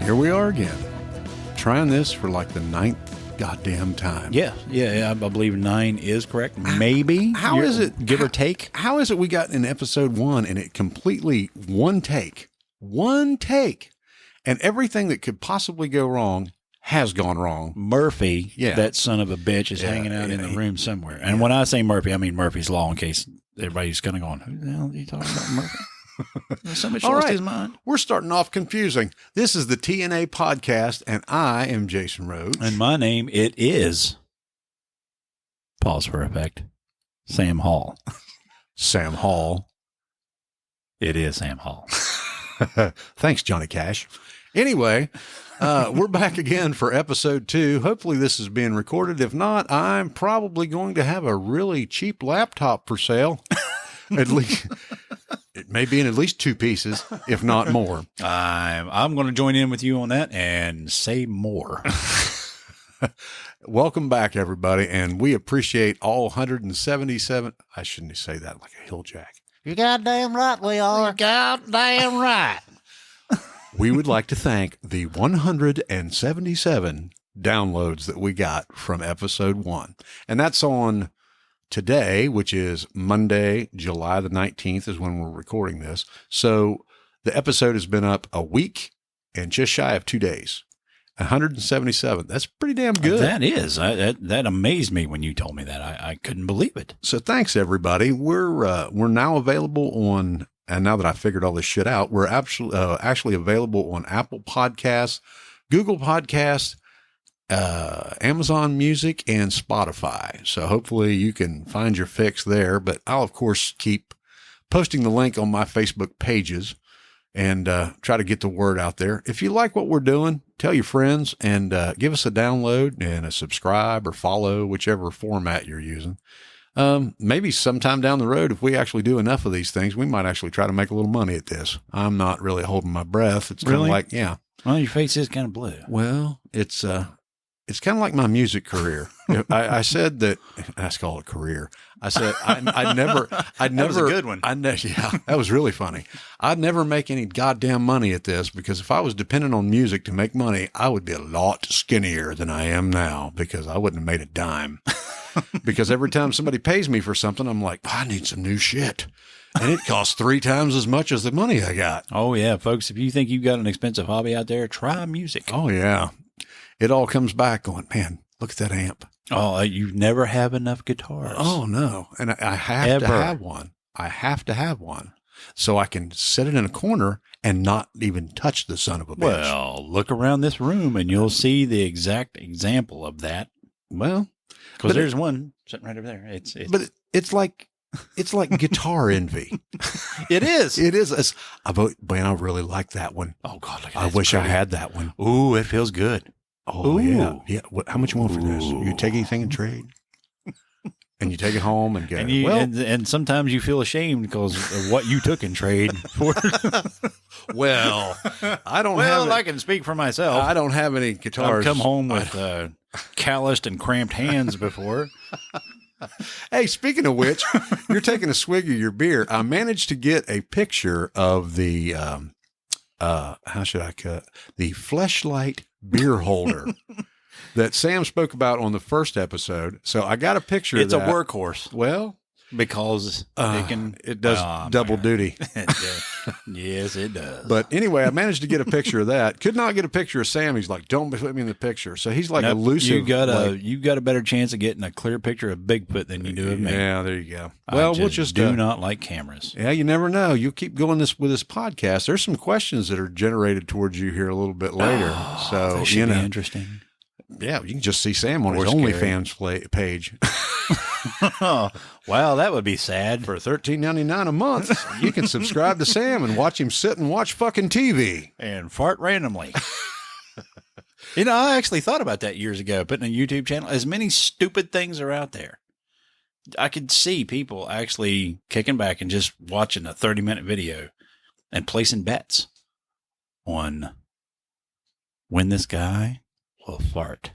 here we are again, trying this for like the 9th goddamn time. Yeah, I believe 9 is correct. Maybe. How is it? Give or take. How is it we got in episode 1 and it completely one take, and everything that could possibly go wrong has gone wrong. Murphy, that son of a bitch, is hanging out in the room somewhere. And when I say Murphy, I mean Murphy's Law, in case everybody's kind of going, who the hell are you talking about, Murphy? Somebody lost his mind. We're starting off confusing. This is the TNA podcast, and I am Jason Rhodes. And my name, it is, pause for effect, Sam Hall. Sam Hall. It is Sam Hall. Thanks, Johnny Cash. Anyway, we're back again for episode 2. Hopefully this is being recorded. If not, I'm probably going to have a really cheap laptop for sale. At least it may be in at least 2 pieces, if not more. I'm going to join in with you on that and say more. Welcome back, everybody, and we appreciate all 177. I shouldn't say that like a hill jack. You goddamn right we are. You goddamn right. We would like to thank the 177 downloads that we got from episode 1. And that's on today, which is Monday, July the 19th is when we're recording this. So the episode has been up a week and just shy of 2 days. 177. That's pretty damn good. That is. That amazed me when you told me that. I couldn't believe it. So thanks, everybody. We're now available on, and now that I figured all this shit out, we're actually available on Apple Podcasts, Google Podcasts, Amazon Music, and Spotify. So hopefully you can find your fix there. But I'll, of course, keep posting the link on my Facebook pages and try to get the word out there. If you like what we're doing, tell your friends and give us a download and a subscribe or follow, whichever format you're using. Maybe sometime down the road, if we actually do enough of these things, we might actually try to make a little money at this. I'm not really holding my breath. It's kind of like, Well, your face is kind of blue. Well, it's kind of like my music career. I said that, I call it career. I said, I'd never, that was a good one. Yeah, that was really funny. I'd never make any goddamn money at this because if I was dependent on music to make money, I would be a lot skinnier than I am now because I wouldn't have made a dime. Because every time somebody pays me for something, I'm like, I need some new shit. And it costs 3 times as much as the money I got. Oh, yeah, folks. If you think you've got an expensive hobby out there, try music. Oh, yeah. It all comes back going, man, look at that amp. Oh, you never have enough guitars. Oh, no. And I have to have one. I have to have one so I can set it in a corner and not even touch the son of a bitch. Well, look around this room and you'll see the exact example of that. Well, because there's one sitting right over there. It's like guitar envy. It is. It is. Man, I really like that one. Oh, God. Look at I wish I had that one. Ooh, it feels good. Oh, ooh. Yeah. Yeah. How much you want for this? You take anything in trade? And you take it home and go, and sometimes you feel ashamed because of what you took in trade for. Well, I can speak for myself. I don't have any guitars. I've come home with calloused and cramped hands before. Hey, speaking of which, you're taking a swig of your beer. I managed to get a picture of the, how should I cut? The Fleshlight beer holder that Sam spoke about on the first episode. So I got a picture of that. It's a workhorse. Well, because it does double duty. Yes, it does. But anyway, I managed to get a picture of that. Could not get a picture of Sam. He's like, don't put me in the picture. So he's like elusive. You got a better chance of getting a clear picture of Bigfoot than you do of me. Yeah, there you go. Well, we'll just do not like cameras. Yeah, you never know. You keep going with this podcast. There's some questions that are generated towards you here a little bit later. So that should be interesting. Yeah, you can just see Sam on his OnlyFans page. Oh, wow, that would be sad. For $13.99 a month, you can subscribe to Sam and watch him sit and watch fucking TV. And fart randomly. I actually thought about that years ago, putting a YouTube channel. As many stupid things are out there. I could see people actually kicking back and just watching a 30-minute video and placing bets on when this guy will fart.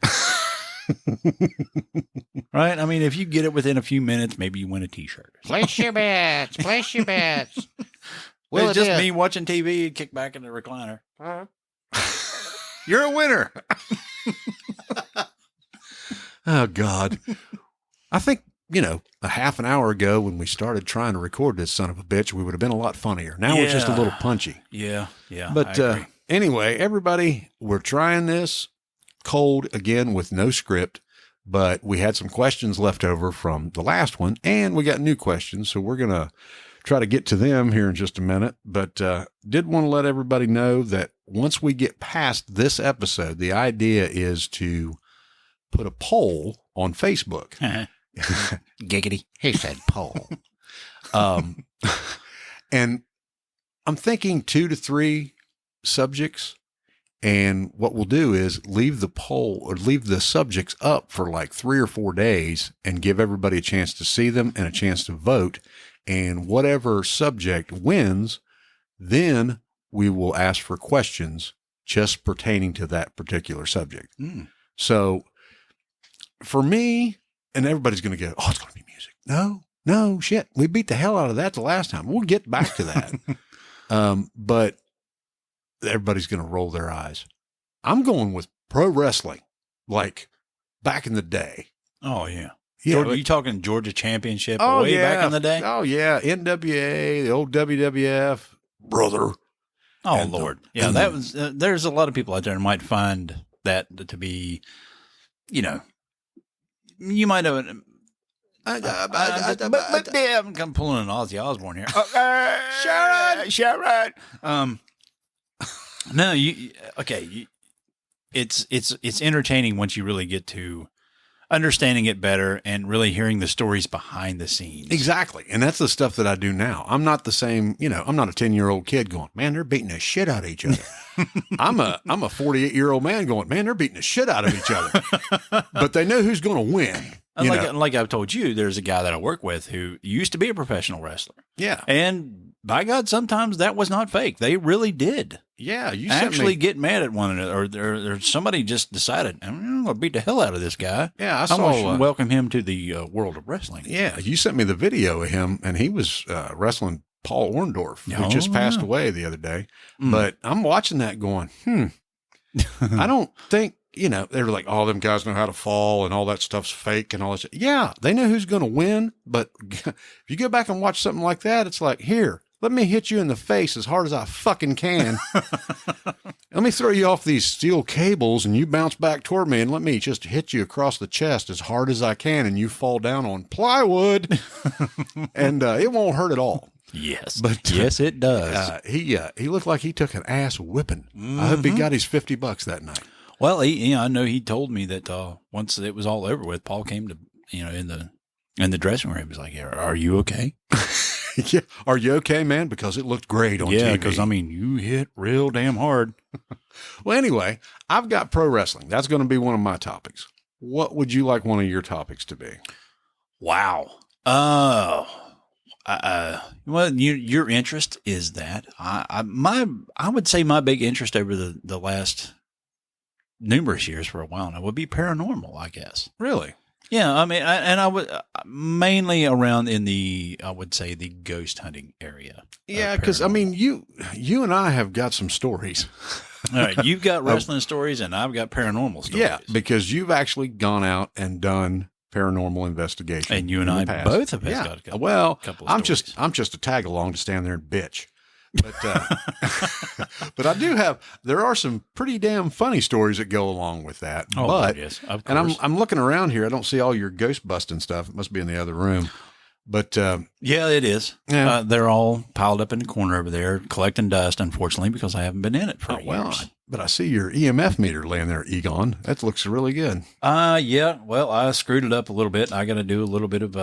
Right? I mean, if you get it within a few minutes, maybe you win a t-shirt. Place your bets. Place your bets. Well, it's just me watching TV and kick back in the recliner. You're a winner. Oh, God. I think, a half an hour ago when we started trying to record this son of a bitch, we would have been a lot funnier. Now we're just a little punchy. Yeah. But anyway, everybody, we're trying this cold again with no script, but we had some questions left over from the last one, and we got new questions, so we're going to try to get to them here in just a minute. But did want to let everybody know that once we get past this episode, the idea is to put a poll on Facebook. Giggity. He said poll. And I'm thinking 2 to 3 subjects. And what we'll do is leave the poll or leave the subjects up for like 3 or 4 days and give everybody a chance to see them and a chance to vote. And whatever subject wins, then we will ask for questions just pertaining to that particular subject. So for me, and everybody's going to go, oh, it's going to be music. No, shit. We beat the hell out of that the last time. We'll get back to that. But everybody's going to roll their eyes. I'm going with pro wrestling, like back in the day. Oh, yeah. Yeah, Georgia, you talking Georgia Championship oh, way yeah. back in the day? Oh, yeah. NWA, the old WWF, brother. Oh, And Lord. Yeah, that was, there's a lot of people out there who might find that to be, you might have, but damn, I'm pulling an Ozzy Osbourne here. Sharon. No, it's entertaining once you really get to understanding it better and really hearing the stories behind the scenes. Exactly. And that's the stuff that I do now. I'm not the same, I'm not a 10-year-old kid going, man, they're beating the shit out of each other. I'm a 48-year-old man going, man, they're beating the shit out of each other. But they know who's going to win. Like I've told you, there's a guy that I work with who used to be a professional wrestler. Yeah. And by God, sometimes that was not fake. They really did. Yeah. You actually get mad at one another, or somebody just decided, I'm going to beat the hell out of this guy. Yeah. I'm going to welcome him to the world of wrestling. Yeah. You sent me the video of him, and he was wrestling Paul Orndorff, who just passed away the other day. But I'm watching that going, I don't think, they were like, oh, them guys know how to fall and all that stuff's fake and all that shit. Yeah, they know who's going to win. But if you go back and watch something like that, it's like, here, let me hit you in the face as hard as I fucking can. Let me throw you off these steel cables and you bounce back toward me and let me just hit you across the chest as hard as I can and you fall down on plywood and it won't hurt at all. Yes, but yes, it does. He looked like he took an ass whipping. I hope he got his $50 that night. Well, I know he told me that once it was all over with, Paul came to in the dressing room. He was like, "Are you okay?" Yeah, are you okay, man? Because it looked great on TV. Yeah, because you hit real damn hard. Well, anyway, I've got pro wrestling. That's going to be one of my topics. What would you like one of your topics to be? Wow. Well, your interest is that I would say my big interest over the last numerous years for a while now would be paranormal, I guess. Really? Yeah. I mean, I would mainly around in I would say the ghost hunting area. Yeah. Cause you and I have got some stories. All right. You've got wrestling stories and I've got paranormal stories. Yeah. Because you've actually gone out and done paranormal investigation. And you and I both have got a couple of stories. I'm just a tag along to stand there and bitch. But but there are some pretty damn funny stories that go along with that. Oh, but yes, of course. And I'm looking around here. I don't see all your ghost busting stuff. It must be in the other room. But yeah, it is. Yeah. They're all piled up in the corner over there, collecting dust. Unfortunately, because I haven't been in it for years. But I see your EMF meter laying there, Egon. That looks really good. Yeah. Well, I screwed it up a little bit. I got to do a little bit of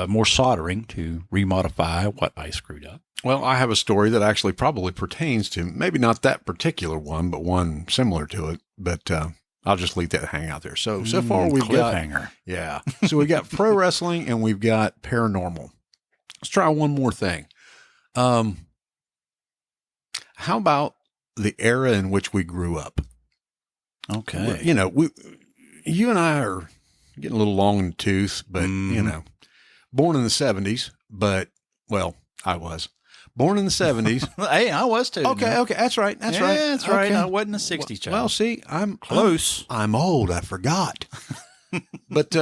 more soldering to remodify what I screwed up. Well, I have a story that actually probably pertains to maybe not that particular one, but one similar to it. But I'll just leave that hang out there. So far we've cliffhanger. Yeah. So we got pro wrestling and we've got paranormal. Let's try one more thing. How about the era in which we grew up? Okay. You and I are getting a little long in the tooth, but born in the 70s, but I was, Born in the 70s. Hey, I was too. Okay, no? okay, that's right. That's Yeah, right. that's right. Okay. I wasn't a 60s child. Well, see, I'm Close. I'm old. I forgot. But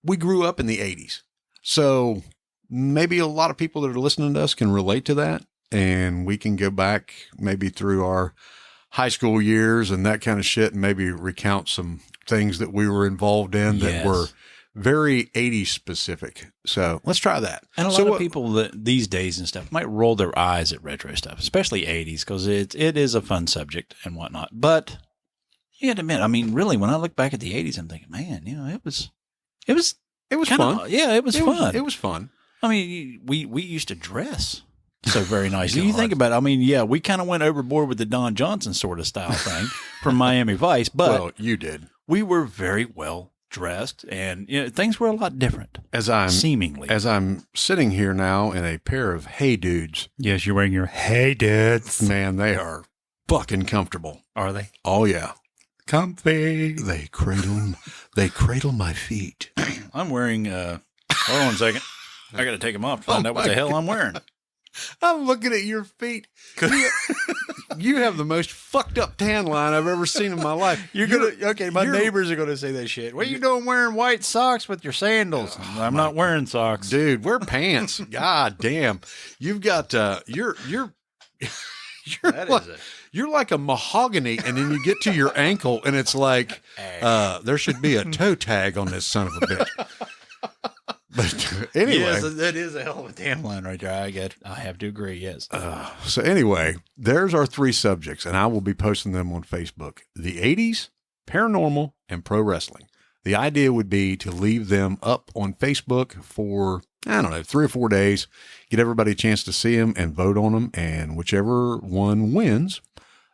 we grew up in the 80s. So maybe a lot of people that are listening to us can relate to that. And we can go back maybe through our high school years and that kind of shit and maybe recount some things that we were involved in that were very 80s specific. So let's try that. And a lot of people that these days and stuff might roll their eyes at retro stuff, especially 80s, because it is a fun subject and whatnot. But you got to admit, I mean, really, when I look back at the 80s, I'm thinking, man, it was fun. Yeah, it was fun. It was fun. I mean, we used to dress so very nicely. You think about it, I mean, yeah, we kind of went overboard with the Don Johnson sort of style thing from Miami Vice, but well, you did. We were very well dressed, and things were a lot different. As I'm sitting here now in a pair of Hey Dudes. Yes, you're wearing your Hey Dudes. Man, they are fucking comfortable. Are they? Oh yeah, comfy. They cradle my feet. I'm wearing. Hold on a second. I got to take them off to find out what the hell I'm wearing. I'm looking at your feet. You have the most fucked up tan line I've ever seen in my life. My neighbors are gonna say that shit. What are you doing wearing white socks with your sandals? I'm not wearing socks, dude. Wear pants. God damn, you've got you're like a mahogany, and then you get to your ankle, and it's like there should be a toe tag on this son of a bitch. But anyway, yes, that is a hell of a tan line right there. I have to agree. Yes. So anyway, there's our three subjects, and I will be posting them on Facebook: the 80s, paranormal, and pro wrestling. The idea would be to leave them up on Facebook for 3 or 4 days, get everybody a chance to see them and vote on them, and whichever one wins,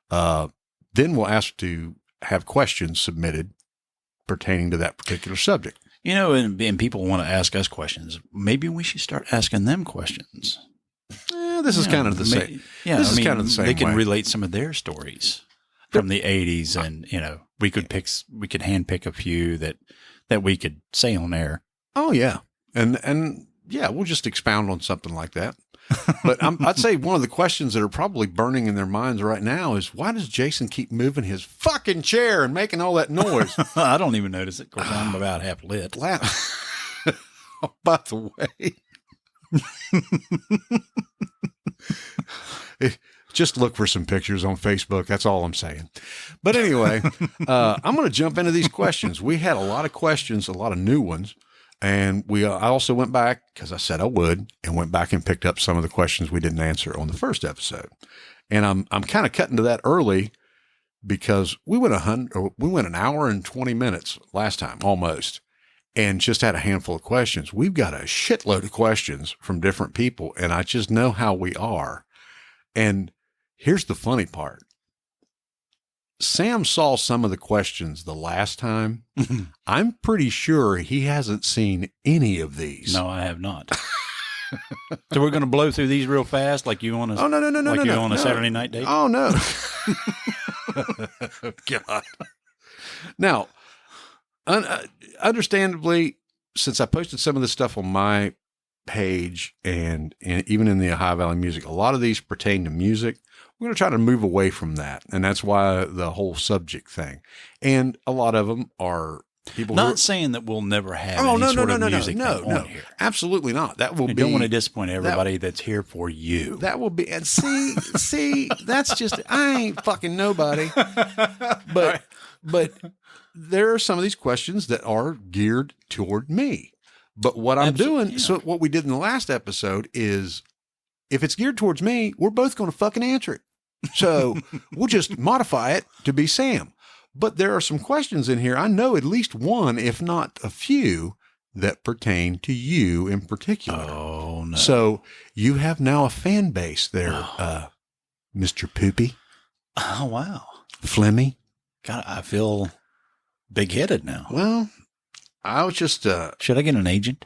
then we'll ask to have questions submitted pertaining to that particular subject. And people want to ask us questions. Maybe we should start asking them questions. This is kind of the same. Yeah, this is kind of the same. They can way. relate some of their stories from the 80s, and we could handpick a few that we could say on air. Oh yeah, and yeah, we'll just expound on something like that. But I'd say one of the questions that are probably burning in their minds right now is, why does Jason keep moving his fucking chair and making all that noise? I don't even notice it. Of course, I'm about half lit. Oh, by the way, just look for some pictures on Facebook. That's all I'm saying. But anyway, I'm going to jump into these questions. We had a lot of questions, a lot of new ones. And I also went back, because I said I would, and went back and picked up some of the questions we didn't answer on the first episode. And I'm kind of cutting to that early because we went an hour and 20 minutes last time, almost, and just had a handful of questions. We've got a shitload of questions from different people, and I just know how we are. And here's the funny part. Sam saw some of the questions the last time. I'm pretty sure he hasn't seen any of these. No, I have not. So we're going to blow through these real fast, like you on a on a Saturday night date. Oh no! God. Now, understandably, since I posted some of this stuff on my page and even in the Ohio Valley Music, a lot of these pertain to music. We're going to try to move away from that. And that's why the whole subject thing. And a lot of them are people not saying that we'll never have any sort of music on here. Absolutely not. That will be. Don't want to disappoint everybody that's here for you. That will be. And see, that's just, I ain't fucking nobody. But there are some of these questions that are geared toward me. But what I'm doing, so what we did in the last episode is, if it's geared towards me, we're both going to fucking answer it. So we'll just modify it to be Sam. But there are some questions in here. I know at least one, if not a few, that pertain to you in particular. Oh, no. So you have now a fan base there, Mr. Poopy. Oh, wow. Flemmy. God, I feel big-headed now. Well, I was just... Should I get an agent?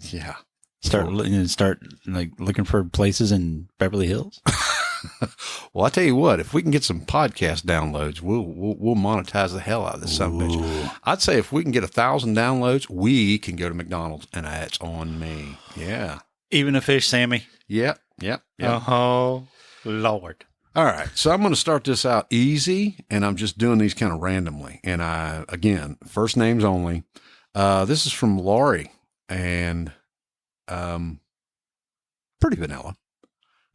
Yeah. Start looking for places in Beverly Hills. Well, I tell you what, if we can get some podcast downloads, we'll monetize the hell out of this son of a bitch. I'd say if we can get 1,000 downloads, we can go to McDonald's, and that's on me. Yeah. Even a fish, Sammy. Yep. Oh, Lord. All right. So I'm going to start this out easy, and I'm just doing these kind of randomly. And again, first names only. This is from Laurie, and pretty vanilla.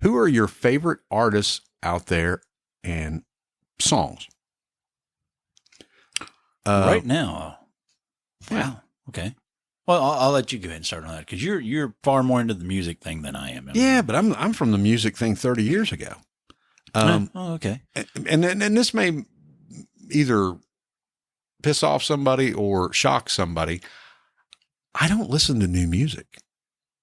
Who are your favorite artists out there and songs? Right now. Yeah. Wow. Okay. Well, I'll let you go ahead and start on that because you're far more into the music thing than I am. Yeah, but I'm from the music thing 30 years ago. Okay. And this may either piss off somebody or shock somebody. I don't listen to new music.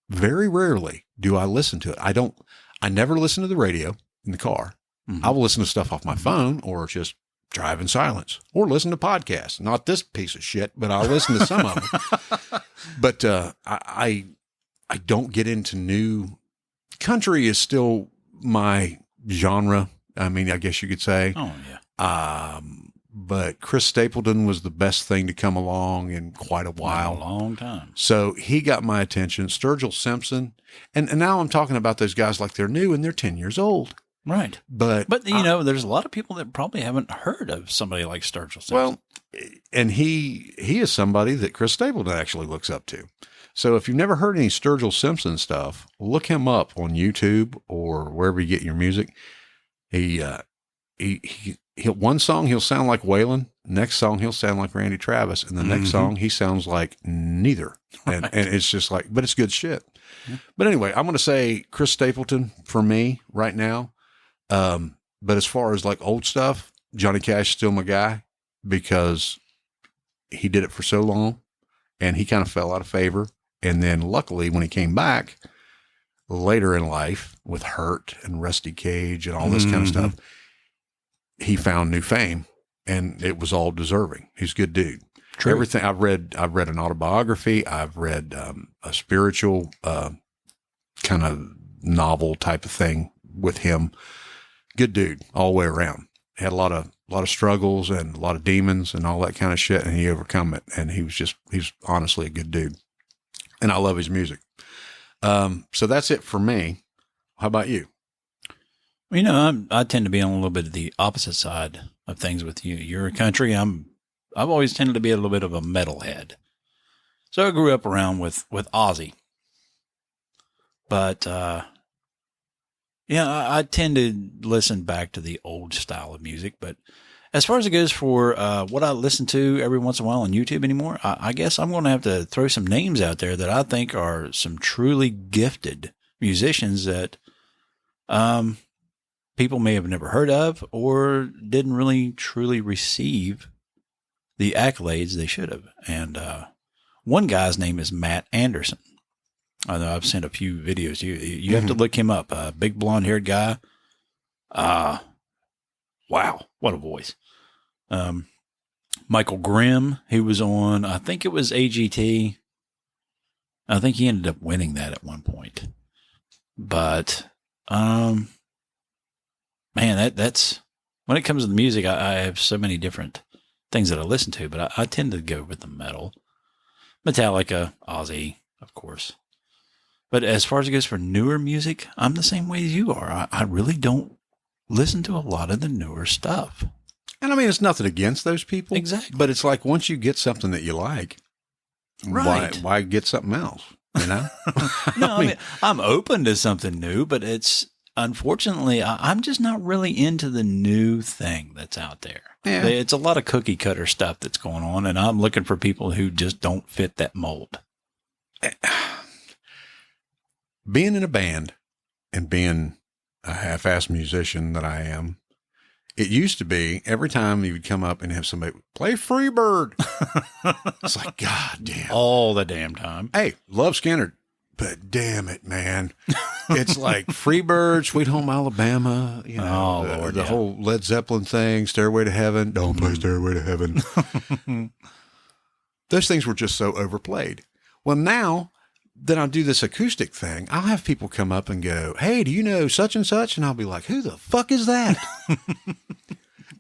Very rarely do I listen to it. I never listen to the radio in the car. Mm-hmm. I will listen to stuff off my phone or just drive in silence or listen to podcasts. Not this piece of shit, but I'll listen to some of them. But I don't get into new. Country is still my genre. I mean, I guess you could say. Oh, yeah. But Chris Stapleton was the best thing to come along in quite a while. A long time. So he got my attention. Sturgill Simpson. And now I'm talking about those guys like they're new and they're 10 years old. Right. But there's a lot of people that probably haven't heard of somebody like Sturgill Simpson. Well, and he is somebody that Chris Stapleton actually looks up to. So if you've never heard any Sturgill Simpson stuff, look him up on YouTube or wherever you get your music. He'll one song he'll sound like Waylon, next song he'll sound like Randy Travis, and the next song he sounds like neither. And it's just like, but it's good shit. Yeah. But anyway, I'm going to say Chris Stapleton for me right now. But as far as like old stuff, Johnny Cash is still my guy because he did it for so long and he kind of fell out of favor. And then luckily when he came back later in life with Hurt and Rusty Cage and all this kind of stuff, he found new fame and it was all deserving. He's a good dude. True. Everything I've read an autobiography. I've read, a spiritual, kind of novel type of thing with him. Good dude all the way around. Had a lot of struggles and a lot of demons and all that kind of shit. And he overcome it. And he's honestly a good dude. And I love his music. So that's it for me. How about you? You know, I tend to be on a little bit of the opposite side of things with you. You're a country. I've always tended to be a little bit of a metalhead. So I grew up around with Ozzy. But, yeah, I tend to listen back to the old style of music. But as far as it goes for what I listen to every once in a while on YouTube anymore, I guess I'm going to have to throw some names out there that I think are some truly gifted musicians that people may have never heard of or didn't really truly receive the accolades they should have. And one guy's name is Matt Anderson. I know I've sent a few videos. You have to look him up. Big blonde haired guy. Wow. What a voice. Michael Grimm, he was on, I think it was AGT. I think he ended up winning that at one point. But, man, that's when it comes to the music, I have so many different things that I listen to, but I tend to go with the metal. Metallica, Ozzy, of course. But as far as it goes for newer music, I'm the same way as you are. I really don't listen to a lot of the newer stuff. And I mean, it's nothing against those people. Exactly. But it's like once you get something that you like, right. why get something else? You know? No, I mean, I'm open to something new, but it's unfortunately, I'm just not really into the new thing that's out there. Yeah. It's a lot of cookie cutter stuff that's going on, and I'm looking for people who just don't fit that mold. Being in a band and being a half-assed musician that I am, it used to be every time you would come up and have somebody play Freebird. It's like, God damn. All the damn time. Hey, love Skinner, but damn it, man. It's like Freebird, Sweet Home Alabama, you know, the whole Led Zeppelin thing, Stairway to Heaven. Don't play Stairway to Heaven. Those things were just so overplayed. Well, now that I do this acoustic thing, I'll have people come up and go, hey, do you know such and such? And I'll be like, who the fuck is that?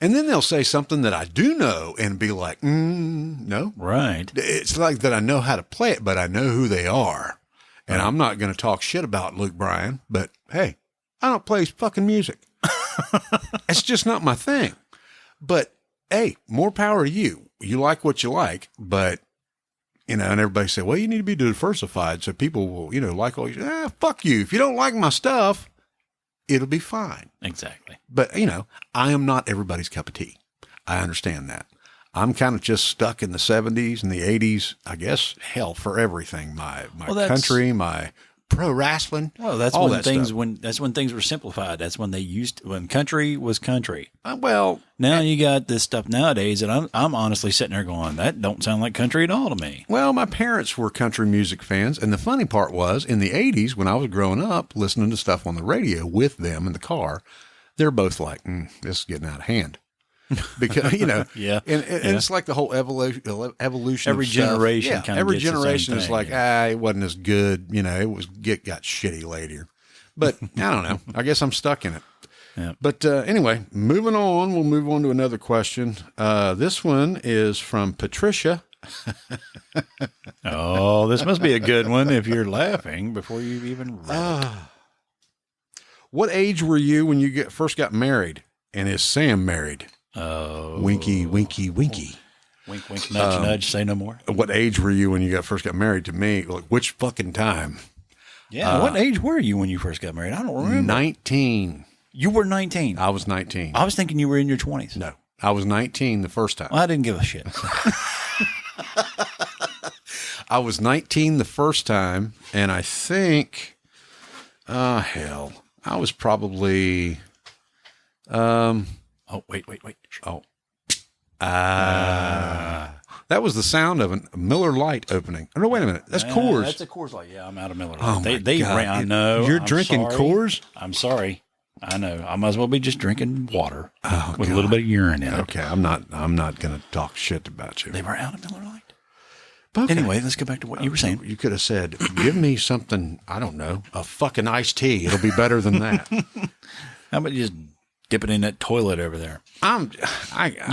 And then they'll say something that I do know and be like, no. Right. It's like that I know how to play it, but I know who they are. And I'm not going to talk shit about Luke Bryan, but hey, I don't play his fucking music. It's just not my thing. But hey, more power to you. You like what you like, but and everybody say, well, you need to be diversified so people will, like all you. Fuck you. If you don't like my stuff, it'll be fine. Exactly. But, I am not everybody's cup of tea. I understand that. I'm kind of just stuck in the 70s and the 80s, I guess, hell, for everything. My country, my pro wrestling. Well, that's all when that things stuff. that's when things were simplified. That's when when country was country. Well, Now you got this stuff nowadays, and I'm honestly sitting there going, that don't sound like country at all to me. well, my parents were country music fans. And the funny part was in the 80s, when I was growing up, listening to stuff on the radio with them in the car, they're both like, this is getting out of hand. Because, Yeah. And it's like the whole evolution Every of stuff. generation Yeah, kind of every gets the same generation is thing, like, it wasn't as good. It got shitty later. But I don't know. I guess I'm stuck in it. Yeah. But anyway, moving on, we'll move on to another question. This one is from Patricia. Oh, this must be a good one if you're laughing before you even read it. What age were you when you first got married? And is Sam married? Oh. Winky, winky, winky. Wink, wink, nudge, nudge, say no more. What age were you when you first got married to me? Like, which fucking time? Yeah. What age were you when you first got married? I don't remember. 19. You were 19. I was 19. I was thinking you were in your 20s. No, I was 19 the first time. Well, I didn't give a shit. I was 19 the first time, and I think, hell, I was probably, Oh, wait. oh, that was the sound of a Miller Lite opening. Oh, no, wait a minute. That's Coors. That's a Coors Light. Yeah, I'm out of Miller Lite. Oh, my they God. ran, I know. You're I'm drinking sorry. Coors? I'm sorry. I know. I might as well be just drinking water with a God. little bit of urine in it. Okay, I'm not going to talk shit about you. They were out of Miller Lite. Okay. Anyway, let's go back to what you were saying. You could have said, give me something, I don't know, a fucking iced tea. It'll be better than that. How about you just dip it in that toilet over there? You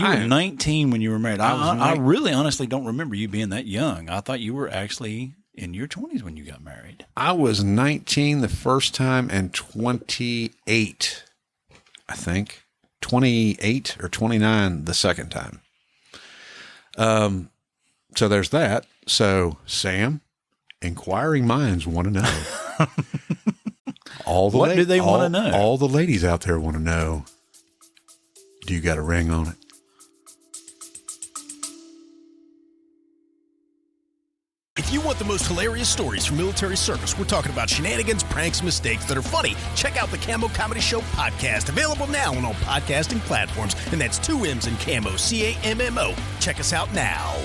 were 19 when you were married. I really honestly don't remember you being that young. I thought you were actually in your 20s when you got married. I was 19 the first time and 28, I think. 28 or 29 the second time. So there's that. So, Sam, inquiring minds want to know. What do they want to know? All the ladies out there want to know, do you got a ring on it? If you want the most hilarious stories from military service, we're talking about shenanigans, pranks, mistakes that are funny. Check out the Camo Comedy Show podcast, available now on all podcasting platforms. And that's 2 M's in Camo, CAMMO. Check us out now.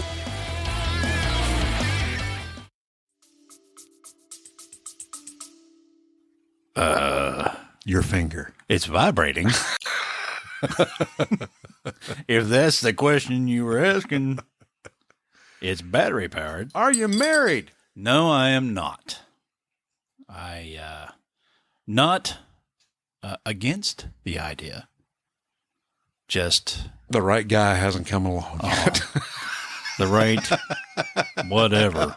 Your finger. It's vibrating. If that's the question you were asking, it's battery powered. Are you married? No, I am not. Not against the idea. Just The right guy hasn't come along yet. the right whatever.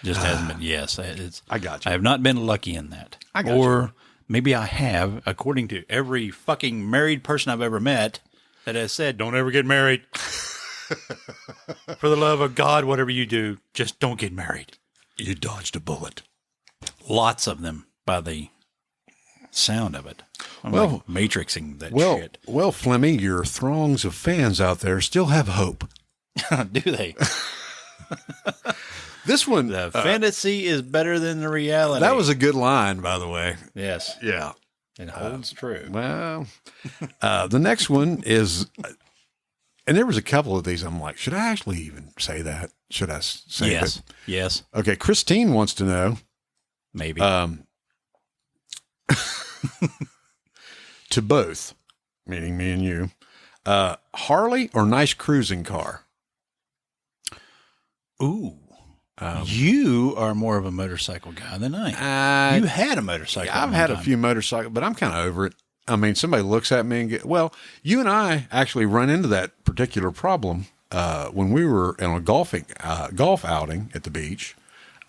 Just hasn't been. Yes, I got you. I have not been lucky in that. I got or maybe I have, according to every fucking married person I've ever met that has said, don't ever get married. For the love of God, whatever you do, just don't get married. You dodged a bullet. Lots of them by the sound of it. I'm Well- like matrixing that Well, shit. well, Flemmy, your throngs of fans out there still have hope. Do they? This one, The fantasy is better than the reality. that was a good line, by the way. Yes. Yeah. It holds true. Well, the next one is, and there was a couple of these. I'm like, should I actually even say that? Should I say Yes. that? Yes. Okay. Christine wants to know, Maybe. to both, meaning me and you, Harley or nice cruising car? Ooh. You are more of a motorcycle guy than I am. You had a motorcycle. I've at had one a time. few motorcycles, but I'm kind of over it. I mean, somebody looks at me and well, you and I actually run into that particular problem when we were on a golf outing at the beach.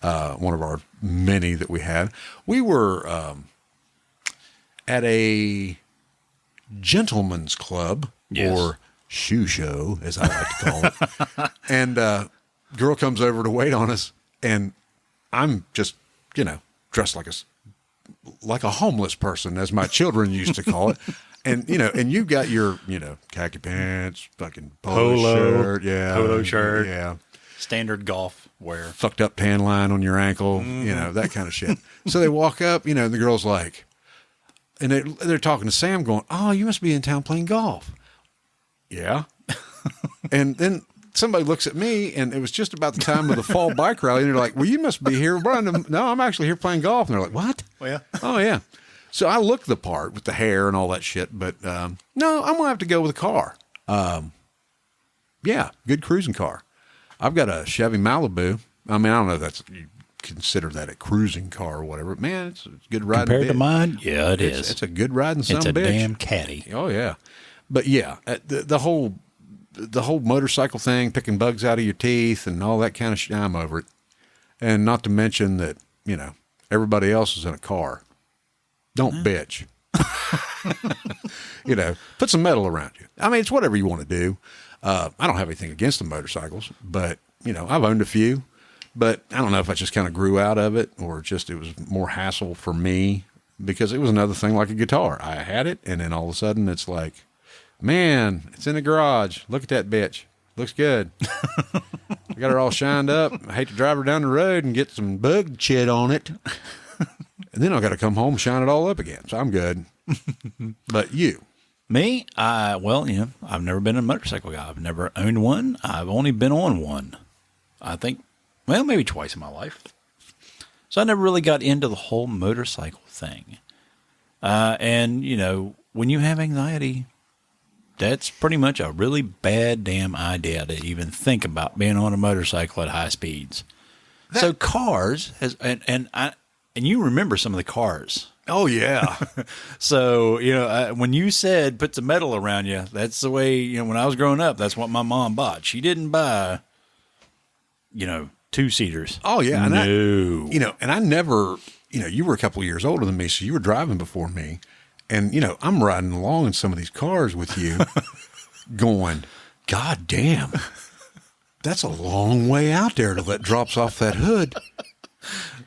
one of our many that we had. We were at a gentleman's club or shoe show, as I like to call it. And girl comes over to wait on us, and I'm just, dressed like a homeless person, as my children used to call it. And, and you've got your, khaki pants, fucking polo shirt. Yeah. Standard golf wear. Fucked up tan line on your ankle, that kind of shit. So they walk up, and the girl's like, and they're talking to Sam going, "Oh, you must be in town playing golf." Yeah. And then somebody looks at me, and it was just about the time of the fall bike rally, and they're like, "Well, you must be here running." "No, I'm actually here playing golf." And they're like, "What?" Oh, yeah. "Oh, yeah." So I look the part with the hair and all that shit, but no, I'm going to have to go with a car. Yeah, good cruising car. I've got a Chevy Malibu. I mean, I don't know if you consider that a cruising car or whatever. But man, it's a good riding. Compared to mine, yeah, it's It's a good riding son It's of a a bitch. damn caddy. Oh yeah, but yeah, the whole motorcycle thing, picking bugs out of your teeth and all that kind of shit. I'm over it, and not to mention that everybody else is in a car. Don't bitch. Put some metal around you. I mean, it's whatever you want to do. I don't have anything against the motorcycles, but I've owned a few. But I don't know if I just kind of grew out of it or just it was more hassle for me because it was another thing like a guitar. I had it, and then all of a sudden it's like, man, it's in the garage. Look at that bitch. Looks good. I got her all shined up. I hate to drive her down the road and get some bug shit on it. And then I got to come home and shine it all up again. So I'm good. But you? Me? I've never been a motorcycle guy. I've never owned one. I've only been on one. I think, maybe twice in my life. So I never really got into the whole motorcycle thing. And when you have anxiety, that's pretty much a really bad damn idea to even think about being on a motorcycle at high speeds. So cars, and you remember some of the cars. Oh, yeah. So, when you said put some metal around you, that's the way, when I was growing up, that's what my mom bought. She didn't buy, two-seaters. Oh, yeah. And No. I never, you were a couple of years older than me, so you were driving before me. And, I'm riding along in some of these cars with you going, God damn, that's a long way out there till that drops off that hood.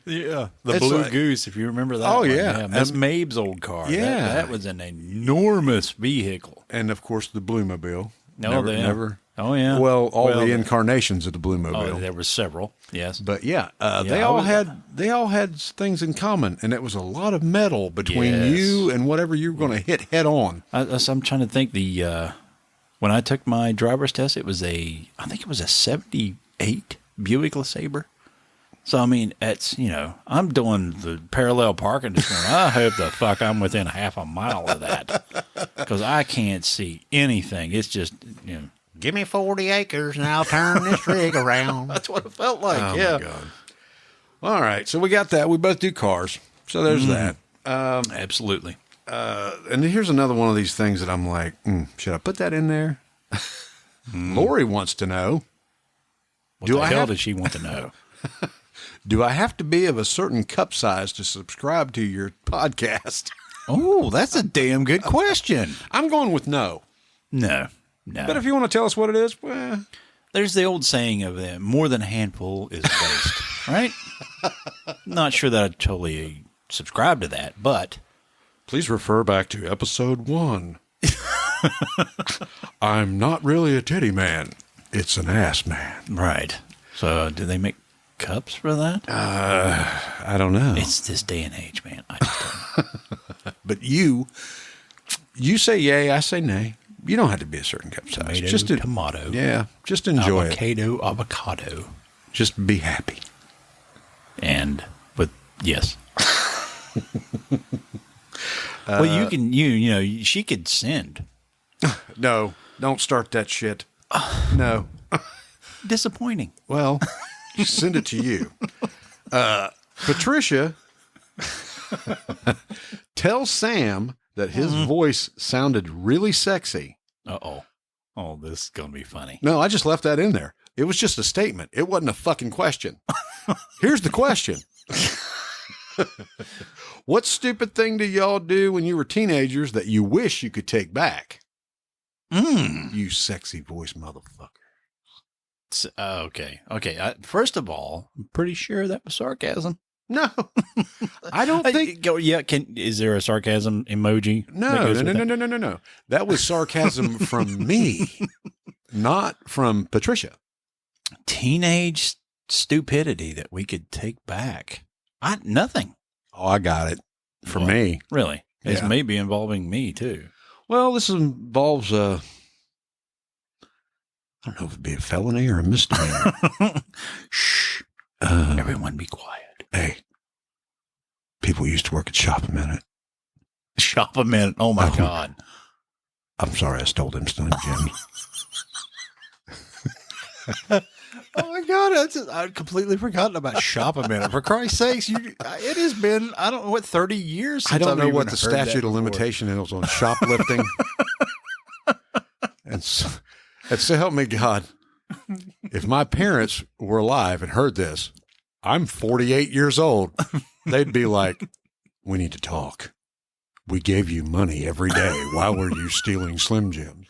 Yeah. The It's Blue like- Goose, if you remember that. Oh, one. yeah. Miss Mabe's old car. Yeah. That was an enormous vehicle. And, of course, the Bluemobile. No, never. Oh, yeah. Well, the incarnations of the Bluemobile. Oh, there were several. Yes. But yeah, they all had things in common, and it was a lot of metal between Yes. you and whatever you were going to hit head on. I'm trying to think when I took my driver's test, I think it was a 78 Buick LeSabre. So, I mean, it's, I'm doing the parallel parking, just going, I hope the fuck I'm within half a mile of that because I can't see anything. It's just, Give me 40 acres and I'll turn this rig around. that's what it felt like. Oh yeah. my God. All right. So we got that. We both do cars. So there's that. Absolutely. And here's another one of these things that I'm like, should I put that in there? Lori wants to know. What the hell does she want to know? Do I have to be of a certain cup size to subscribe to your podcast? Oh, that's a damn good question. I'm going with no. No. But if you want to tell us what it is, well. There's the old saying of more than a handful is waste, right? Not sure that I totally subscribe to that, but. Please refer back to episode 1. I'm not really a titty man. It's an ass man. Right. So do they make cups for that? I don't know. It's this day and age, man. I just don't know. But you say yay, I say nay. You don't have to be a certain cup size. Tomato. Yeah, just enjoy it. Avocado. Just be happy. And with yes. Well, you can she could send. No, don't start that shit. No. Disappointing. Well, send it to you. Patricia, tell Sam that his voice sounded really sexy. Uh-oh. Oh, this is going to be funny. No, I just left that in there. It was just a statement. It wasn't a fucking question. Here's the question. What stupid thing did y'all do when you were teenagers that you wish you could take back? You sexy voice motherfucker. Okay. First of all, I'm pretty sure that was sarcasm. No, I don't think. Yeah, is there a sarcasm emoji? No. That was sarcasm from me, not from Patricia. Teenage stupidity that we could take back. Nothing. Oh, I got it. For me. Really? It's Yeah. maybe involving me too. Well, this involves I don't know if it'd be a felony or a misdemeanor. Shh. Everyone be quiet. Hey, people used to work at Shop a Minute. Shop a minute. Oh my God. I'm sorry I stole them Slim Jims. Oh my God. I'd completely forgotten about Shop a Minute. For Christ's sakes, it has been, I don't know what, 30 years since I don't I've know even what the heard that statute of before. limitation is on shoplifting. and so help me God, if my parents were alive and heard this, I'm 48 years old, they'd be like, we need to talk. We gave you money every day. Why were you stealing Slim Jims?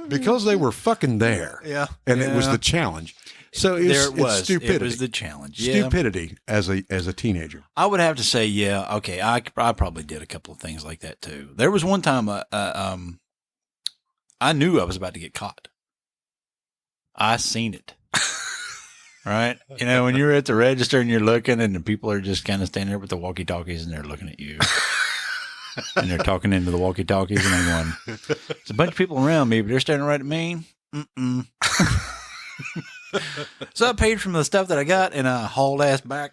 Because they were fucking there. Yeah. And it was the challenge. So it's stupidity. It was the challenge. Stupidity as a teenager. I would have to say, yeah, okay. I probably did a couple of things like that too. There was one time, I knew I was about to get caught. I seen it. Right? You know, when you're at the register and you're looking and the people are just kind of standing there with the walkie-talkies and they're looking at you. And they're talking into the walkie-talkies and they're going, there's a bunch of people around me, but they're staring right at me. Mm-mm. So I paid for the stuff that I got and I hauled ass back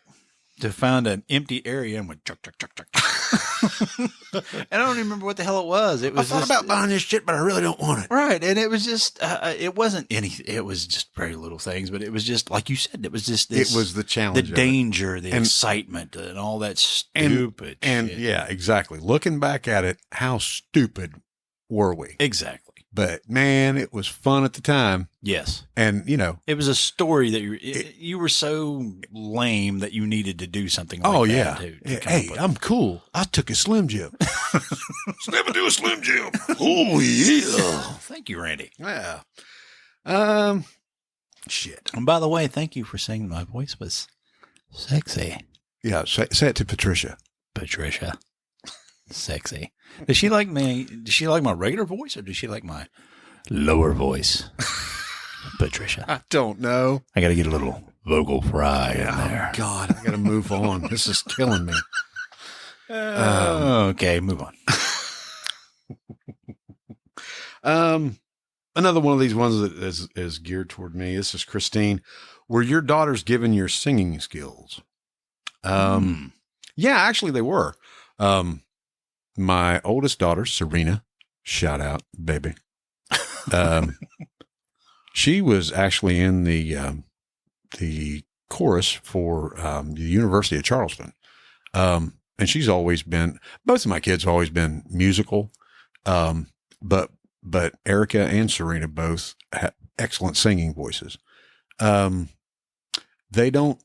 to find an empty area and went chuck. And I don't even remember what the hell it was. I thought about buying this shit, but I really don't want it. Right. And it was just, it wasn't anything. It was just very little things, but it was just, like you said, it was just this. It was the challenge. The danger, the excitement, and all that stupid and shit. yeah, exactly. Looking back at it, how stupid were we? Exactly. But man, it was fun at the time. Yes. And you know, it was a story that you were so lame that you needed to do something like that. Too, hey, I'm cool. I took a Slim Jim. Never do a Slim Jim. Oh yeah. Thank you, Randy. Yeah. Shit. And by the way, thank you for saying my voice was sexy. Yeah. Say it to Patricia. Patricia. Sexy. Does she like me? Does she like my regular voice or does she like my lower voice? Patricia. I don't know. I got to get a little vocal fry in there. Oh, God, I got to move on. This is killing me. Okay, move on. Another one of these ones that is geared toward me. This is Christine. Were your daughters given your singing skills? Yeah, actually they were. My oldest daughter, Serena, shout out, baby. She was actually in the chorus for the University of Charleston. And she's always been, both of my kids have always been musical. But Erica and Serena both have excellent singing voices. They don't,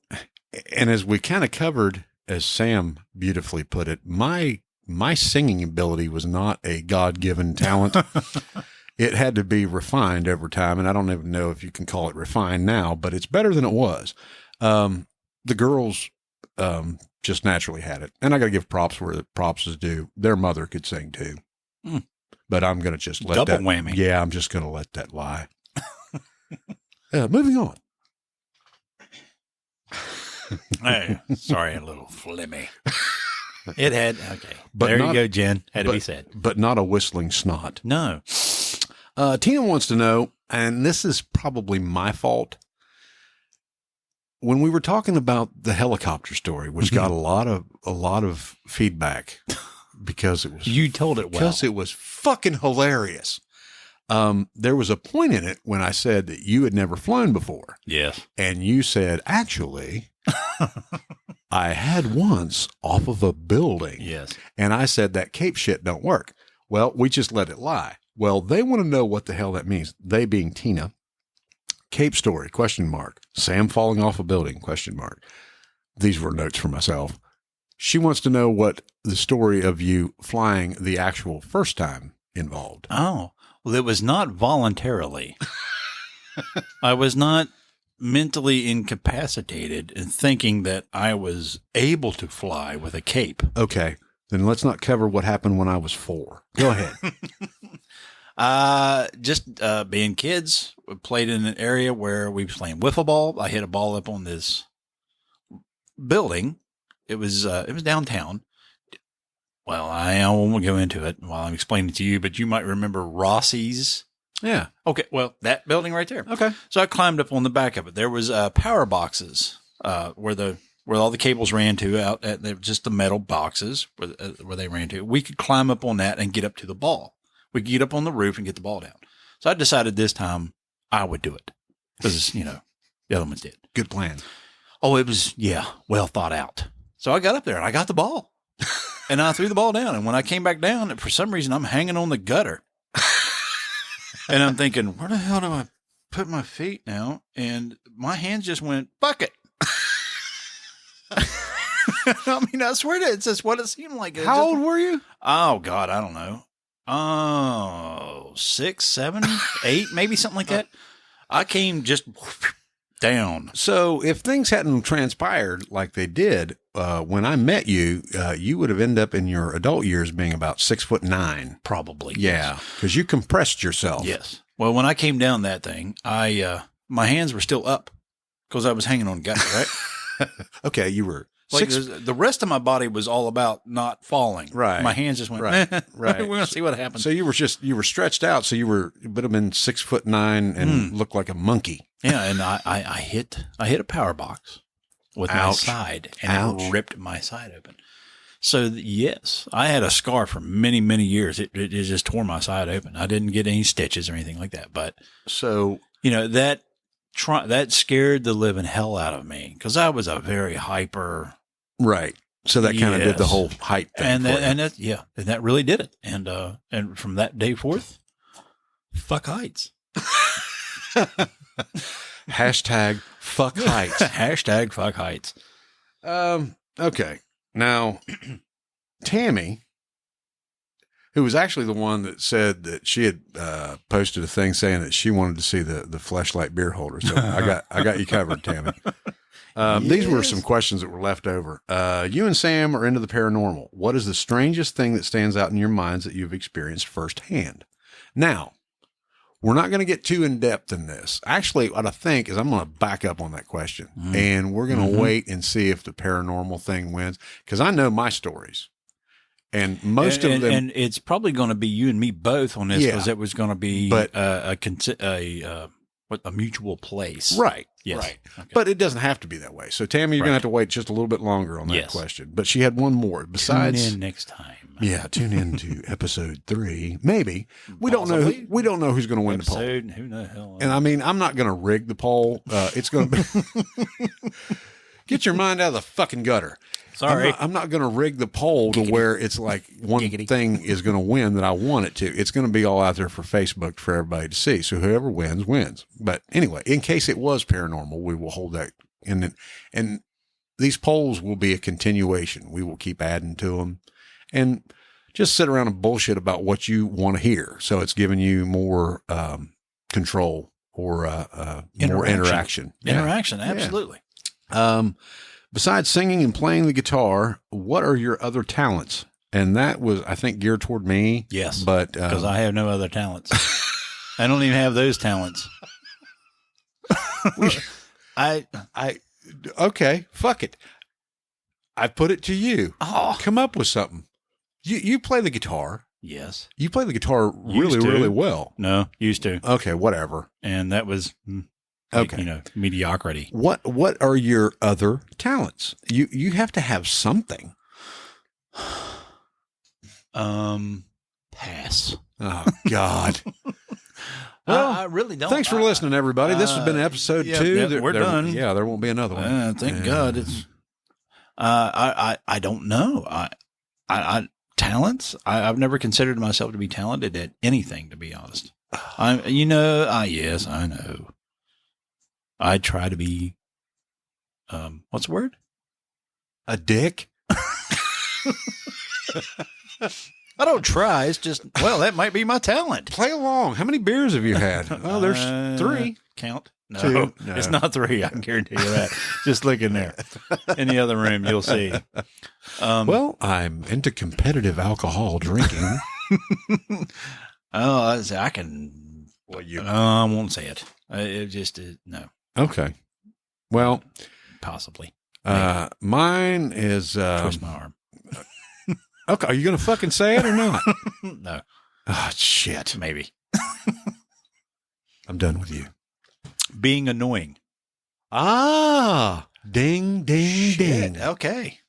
and as we kind of covered, as Sam beautifully put it, my singing ability was not a God-given talent. It had to be refined over time. And I don't even know if you can call it refined now, but it's better than it was. The girls, just naturally had it. And I got to give props where the props is due. Their mother could sing too. But I'm going to just let double whammy. Yeah, I'm just going to let that lie. Moving on. Hey, sorry, a little flimmy. It had, okay. But there not, you go, Jen. Had to be said. But not a whistling snot. No. Tina wants to know, and this is probably my fault. When we were talking about the helicopter story, which got a lot of feedback because it was you told it well. Because it was fucking hilarious. There was a point in it when I said that you had never flown before. Yes. And you said, actually, I had once off of a building. Yes. And I said that Cape shit don't work. Well, we just let it lie. Well, they want to know what the hell that means. They being Tina. Cape story, question mark. Sam falling off a building, question mark. These were notes for myself. She wants to know what the story of you flying the actual first time involved. Oh, well, it was not voluntarily. I was not mentally incapacitated in thinking that I was able to fly with a cape. Okay, then let's not cover what happened when I was 4. Go ahead. Just being kids, we played in an area where we was playing wiffle ball. I hit a ball up on this building. It was downtown. Well, I won't go into it while I'm explaining it to you, but you might remember Rossi's. Yeah. Okay, well, that building right there. Okay. So I climbed up on the back of it. There was power boxes where all the cables ran to out at just the metal boxes where they ran to. We could climb up on that and get up to the ball. We could get up on the roof and get the ball down. So I decided this time I would do it because, the other ones did. Good plan. Oh, it was, well thought out. So I got up there and I got the ball and I threw the ball down. And when I came back down, for some reason, I'm hanging on the gutter. And I'm thinking, where the hell do I put my feet now? And my hands just went, bucket. I mean, I swear to it's just what it seemed like. How old were you? Oh, God, I don't know. Oh, 6, 7, 8, maybe something like that. I came just down. So if things hadn't transpired like they did when I met you, you would have ended up in your adult years being about 6'9". Probably. Yeah, because you compressed yourself. Yes. Well, when I came down that thing, my hands were still up because I was hanging on gutter, right? Okay, you were like the rest of my body was all about not falling. Right. My hands just went, right. We're going to see what happens. So you were stretched out. So you would have been 6'9" and looked like a monkey. Yeah. And I hit a power box with my side and it ripped my side open. So yes, I had a scar for many, many years. It just tore my side open. I didn't get any stitches or anything like that. But so, that scared the living hell out of me because I was a very hyper. Right. So that kind of did the whole height thing. And that really did it. And from that day forth, fuck heights. Hashtag fuck heights. Hashtag fuck heights. Okay. Now, Tammy, who was actually the one that said that she had posted a thing saying that she wanted to see the Fleshlight beer holder. So I got you covered, Tammy. These were some questions that were left over. You and Sam are into the paranormal. What is the strangest thing that stands out in your minds that you've experienced firsthand? Now, we're not going to get too in depth in this. Actually, what I think is I'm going to back up on that question and we're going to wait and see if the paranormal thing wins because I know my stories. And most of them, and it's probably going to be you and me both on this because it was going to be a mutual place, right? Yes. Right. Okay. But it doesn't have to be that way. So Tammy, you're going to have to wait just a little bit longer on that question. But she had one more. Besides, tune in next time. Yeah, tune in to episode 3. Maybe we don't know. We don't know who's going to win the poll. Who the hell? And I mean, I'm not going to rig the poll. It's going to be. Get your mind out of the fucking gutter. Sorry. I'm not going to rig the poll to where it's like one thing is going to win that I want it to. It's going to be all out there for Facebook for everybody to see. So whoever wins, wins. But anyway, in case it was paranormal, we will hold that. And these polls will be a continuation. We will keep adding to them and just sit around and bullshit about what you want to hear. So it's giving you more control or more interaction. Interaction, absolutely. Yeah. Besides singing and playing the guitar, what are your other talents? And that was, I think, geared toward me. Yes. But because I have no other talents. I don't even have those talents. Okay, fuck it. I put it to you. Oh. Come up with something. You play the guitar. Yes. You play the guitar really well. No, used to. Okay, whatever. And that was okay. Mediocrity. What are your other talents? You have to have something. Pass. Oh God. Well, I really don't. Thanks for listening, everybody. This has been episode 2. We're done. Yeah, there won't be another one. Thank God. It's. I don't know. I talents. I've never considered myself to be talented at anything, to be honest. Yes, I know. I try to be, what's the word? A dick? I don't try. It's just, well, that might be my talent. Play along. How many beers have you had? Oh, there's 3. Count? No, 2. No. It's not 3. I can guarantee you that. Just look in there. In the other room, you'll see. Well, I'm into competitive alcohol drinking. I can. Well, you. I won't say it. It just no. Okay. Well, Possibly. mine is. Twist my arm. Okay, are you going to fucking say it or not? No. Oh, shit. Maybe. I'm done with you. Being annoying. Ah, ding, ding, Shit. ding. Okay.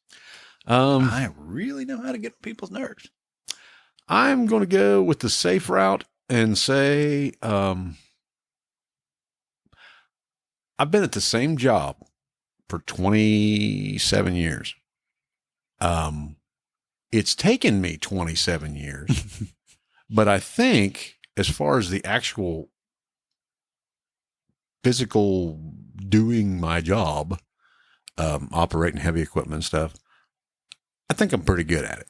Um, I really know how to get on people's nerves. I'm going to go with the safe route and say, I've been at the same job for 27 years. It's taken me 27 years, but I think as far as the actual physical doing my job, operating heavy equipment and stuff, I think I'm pretty good at it.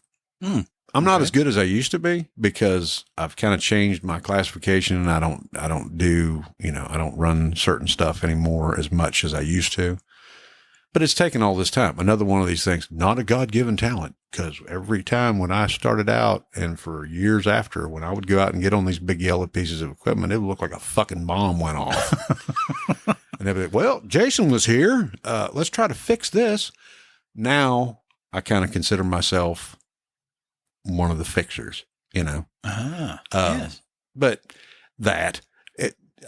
I'm not as good as I used to be because I've kind of changed my classification and I don't do, I don't run certain stuff anymore as much as I used to. But it's taken all this time. Another one of these things, not a God-given talent, because every time when I started out and for years after, when I would go out and get on these big yellow pieces of equipment, it would look like a fucking bomb went off. And they'd be like, well, Jason was here. Let's try to fix this. Now I kind of consider myself one of the fixers, Yes. But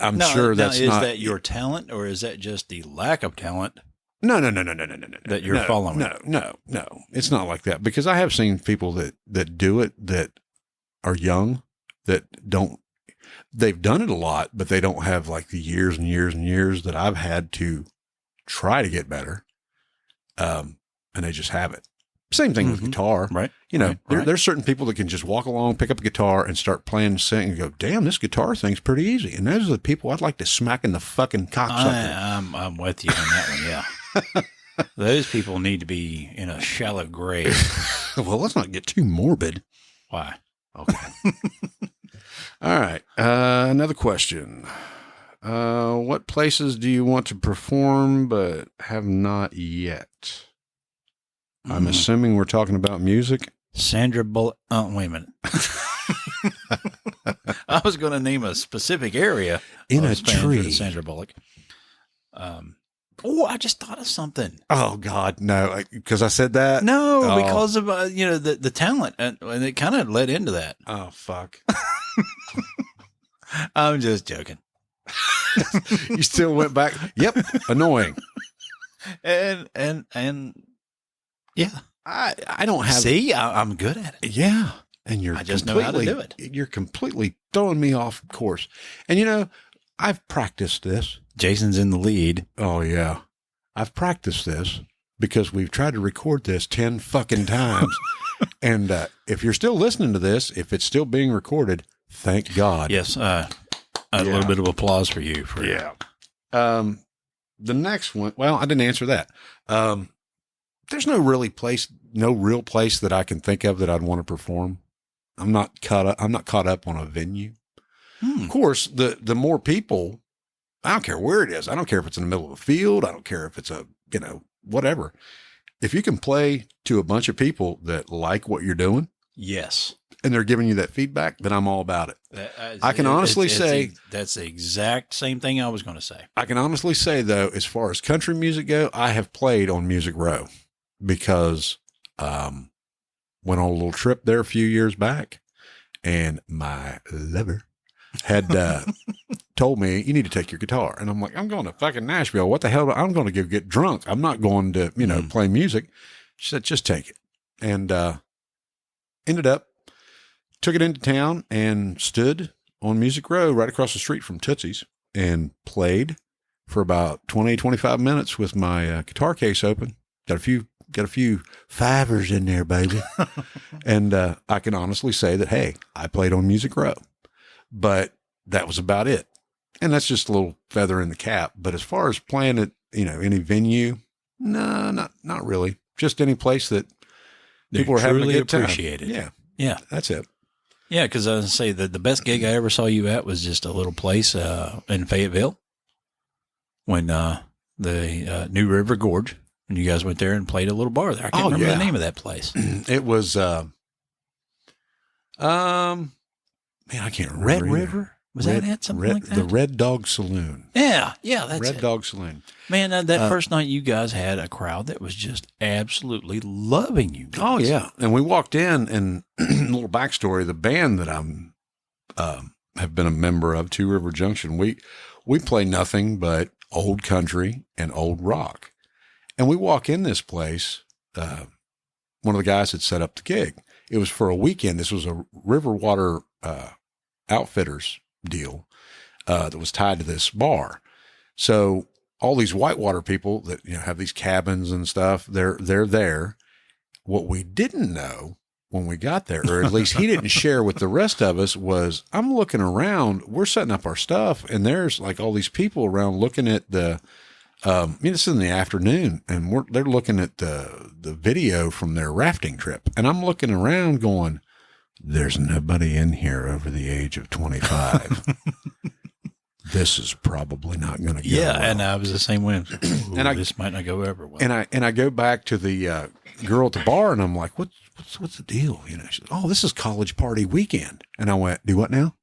I'm sure that's is not. that your talent or is that just the lack of talent? No. That you're following. No. It's not like that because I have seen people that do it that are young that they've done it a lot, but they don't have like the years and years and years that I've had to try to get better. And they just have it. Same thing with guitar. Right. There's certain people that can just walk along, pick up a guitar and start playing, sing and go, damn, this guitar thing's pretty easy. And those are the people I'd like to smack in the fucking cocksucker. I'm with you on that one. Yeah. Those people need to be in a shallow grave. Well, let's not get too morbid. Why? Okay. All right. Another question. What places do you want to perform but have not yet? I'm assuming we're talking about music. Sandra Bullock. Wait a minute. I was going to name a specific area In of a Spain tree. for Sandra Bullock. I just thought of something. Oh God, no! Because I said that. No, because of the talent, and it kind of led into that. Oh fuck! I'm just joking. You still went back. Yep, annoying. And yeah, I don't have. See, I'm good at it. Yeah, and you're. I just know how to do it. You're completely throwing me off course, and I've practiced this. Jason's in the lead. Oh yeah, I've practiced this because we've tried to record this 10 fucking times, and if you're still listening to this, if it's still being recorded, thank God. Yes, a little bit of applause for you. The next one. Well, I didn't answer that. There's no real place that I can think of that I'd want to perform. I'm not caught up on a venue. Of course, the more people, I don't care where it is. I don't care if it's in the middle of a field. I don't care if it's whatever. If you can play to a bunch of people that like what you're doing. Yes. And they're giving you that feedback, then I'm all about it. I can honestly say that's the exact same thing I was going to say. I can honestly say though, as far as country music go, I have played on Music Row because, went on a little trip there a few years back and my lover had, told me, you need to take your guitar. And I'm like, I'm going to fucking Nashville. What the hell? I'm going to go get drunk. I'm not going to, play music. She said, just take it. And, ended up, took it into town and stood on Music Row right across the street from Tootsie's and played for about 20, 25 minutes with my guitar case open. Got a few fivers in there, baby. And I can honestly say that, hey, I played on Music Row. But that was about it. And that's just a little feather in the cap. But as far as playing at, any venue, no, not really. Just any place that people are having a good time. Appreciate it. Yeah. Yeah. That's it. Yeah, because I was going to say that the best gig I ever saw you at was just a little place in Fayetteville when the New River Gorge, and you guys went there and played a little bar there. I can't remember the name of that place. It was, man, I can't remember. Red River? Was that it? Something like that? The Red Dog Saloon. Yeah, that's Red it. Dog Saloon. Man, that first night you guys had a crowd that was just absolutely loving you guys. Oh, yeah. And we walked in, and a little backstory, the band that I'm have been a member of, Two River Junction, we play nothing but old country and old rock. And we walk in this place, one of the guys had set up the gig. It was for a weekend. This was a Riverwater Outfitters deal that was tied to this bar. So all these whitewater people that have these cabins and stuff, they're there. What we didn't know when we got there, or at least he didn't share with the rest of us, was I'm looking around, we're setting up our stuff, and there's like all these people around looking at the this is in the afternoon, and they're looking at the video from their rafting trip, and I'm looking around going, there's nobody in here over the age of 25. This is probably not going to go well. And I was the same way. And this might not go ever well. And I go back to the girl at the bar, and I'm like, what's the deal? She said, oh, this is college party weekend. And I went, do what now?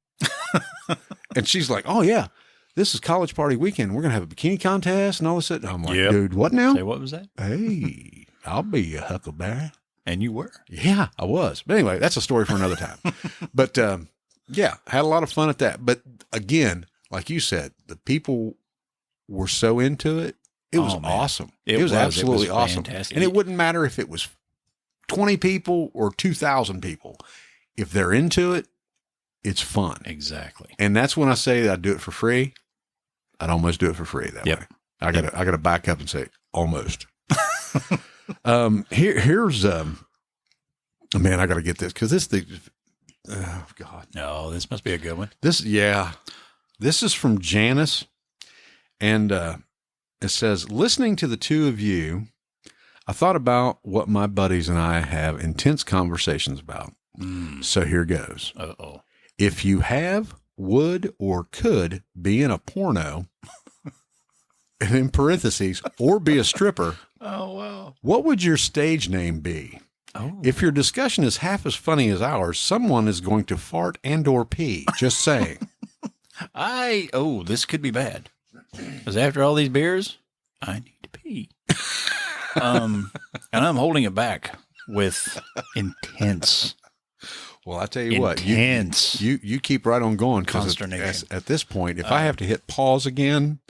And she's like, oh yeah, this is college party weekend. We're going to have a bikini contest and all this. And I'm like, dude, what now? Say, what was that? Hey, I'll be a huckleberry. And you were. Yeah, I was. But anyway, that's a story for another time. But yeah, had a lot of fun at that. But again, like you said, the people were so into it. It was awesome. It was absolutely awesome. Fantastic. And it wouldn't matter if it was 20 people or 2,000 people. If they're into it, it's fun. Exactly. And that's when I say that I do it for free. I'd almost do it for free that way. I gotta back up and say almost. Here's man, I gotta get this because this thing. Oh God! No, this must be a good one. This is from Janice, and it says, listening to the two of you, I thought about what my buddies and I have intense conversations about. So here goes. Uh-oh. If you have, would, or could be in a porno, and in parentheses, or be a stripper. Oh, wow. What would your stage name be? Oh. If your discussion is half as funny as ours, someone is going to fart and or pee. Just saying. This could be bad. Because after all these beers, I need to pee. And I'm holding it back with intense. Well, I tell you intense. what, you keep right on going. Consternation. At this point, if I have to hit pause again,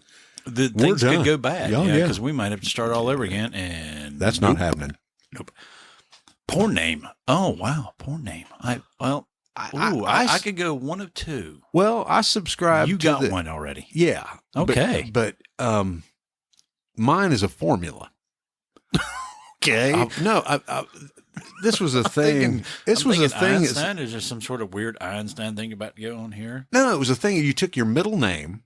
things could go bad. Yeah. Because we might have to start all over again. And that's not happening. Nope. Porn name. Oh, wow. Porn name. I could go one of two. Well, I subscribe. You got one already. Yeah. Okay. But mine is a formula. Okay. This was a thing. This was a thing. Einstein? Is there some sort of weird Einstein thing about to go on here? No, it was a thing. You took your middle name.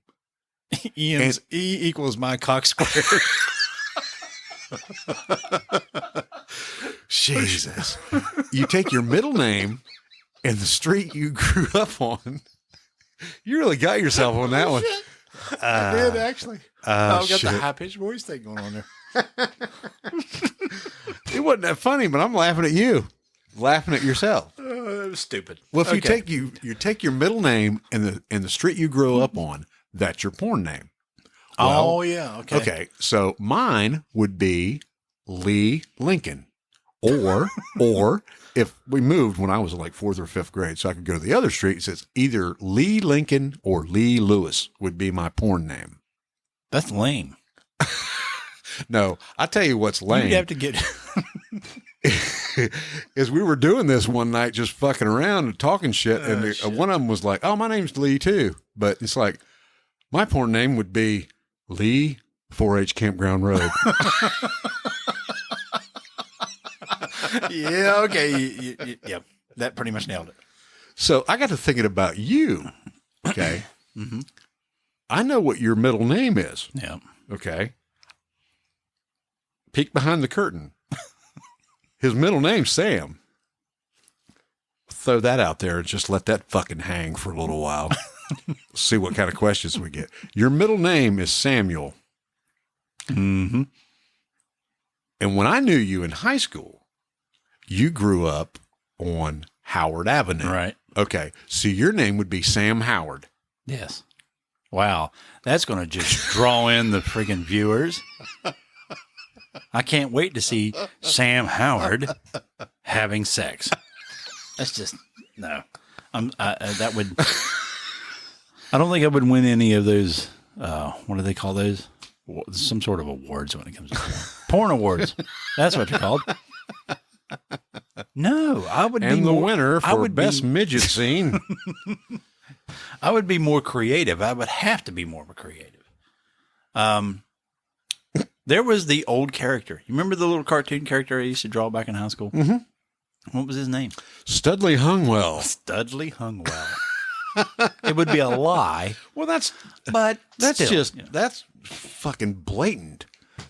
Ian's E equals my cock squared. Jesus. You take your middle name and the street you grew up on. You really got yourself on that one. I did, actually. I've got shit. the high-pitched voice thing going on there. It wasn't that funny, but I'm laughing at you. Laughing at yourself. That was stupid. Well, if you take your middle name and the street you grew up on, that's your porn name. Well, yeah. Okay. Okay. So mine would be Lee Lincoln. Or if we moved when I was in like 4th or 5th grade, so I could go to the other street, it says either Lee Lincoln or Lee Lewis would be my porn name. That's lame. No, I tell you what's lame. You'd have to get. Is we were doing this one night, just fucking around and talking shit, and one of them was like, "Oh, my name's Lee too," but it's like my porn name would be Lee 4-H Campground Road. Yeah. Okay. Yep. That pretty much nailed it. So I got to thinking about you. Okay. Mm-hmm. I know what your middle name is. Yeah. Okay. Peek behind the curtain. His middle name's Sam. Throw that out there and just let that fucking hang for a little while. See what kind of questions we get. Your middle name is Samuel. Mm-hmm. And when I knew you in high school, you grew up on Howard Avenue. Right. Okay. So your name would be Sam Howard. Yes. Wow. That's going to just draw in the friggin' viewers. I can't wait to see Sam Howard having sex. That's just, no. That would, I don't think I would win any of those, what do they call those? Some sort of awards when it comes to porn awards. That's what they're called. No, I would be the more, winner for best midget scene. I would be more creative. I would have to be more creative. There was the old character. You remember the little cartoon character I used to draw back in high school? Mm-hmm. What was his name? Studley Hungwell. Studley Hungwell. It would be a lie. Well, that's still, just, you know. that's fucking blatant.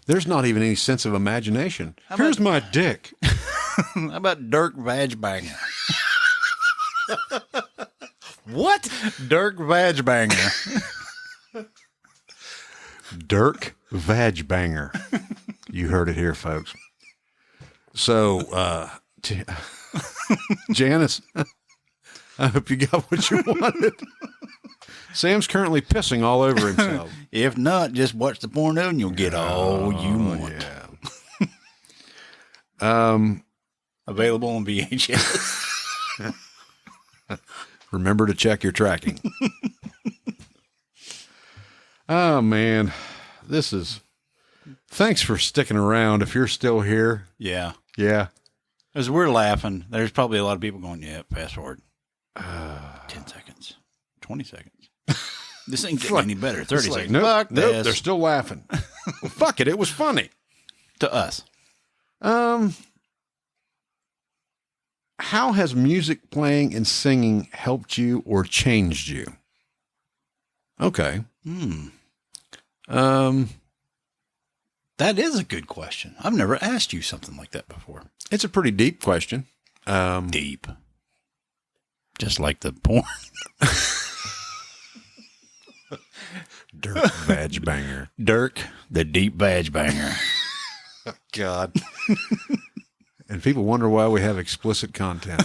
There's not even any sense of imagination. How Here's about- my dick. How about Dirk Vagbanger? What? Dirk Vagbanger. Dirk Vagbanger. You heard it here, folks. So, Janice, I hope you got what you wanted. Sam's currently pissing all over himself. If not, just watch the porno and you'll get all you want. Yeah. Available on VHS. Remember to check your tracking. Oh, man. Thanks for sticking around. If you're still here. Yeah. Yeah. As we're laughing, there's probably a lot of people going, yeah, fast forward. 10 seconds. 20 seconds. This ain't getting any better. 30 seconds. Nope, Fuck nope, this. they're still laughing. Well, fuck it. It was funny. To us. How has music playing and singing helped you or changed you? Okay. That is a good question. I've never asked you something like that before. It's a pretty deep question. Deep. Just like the porn. Dirk Vagbanger. Dirk, the deep Vagbanger. God. And people wonder why we have explicit content.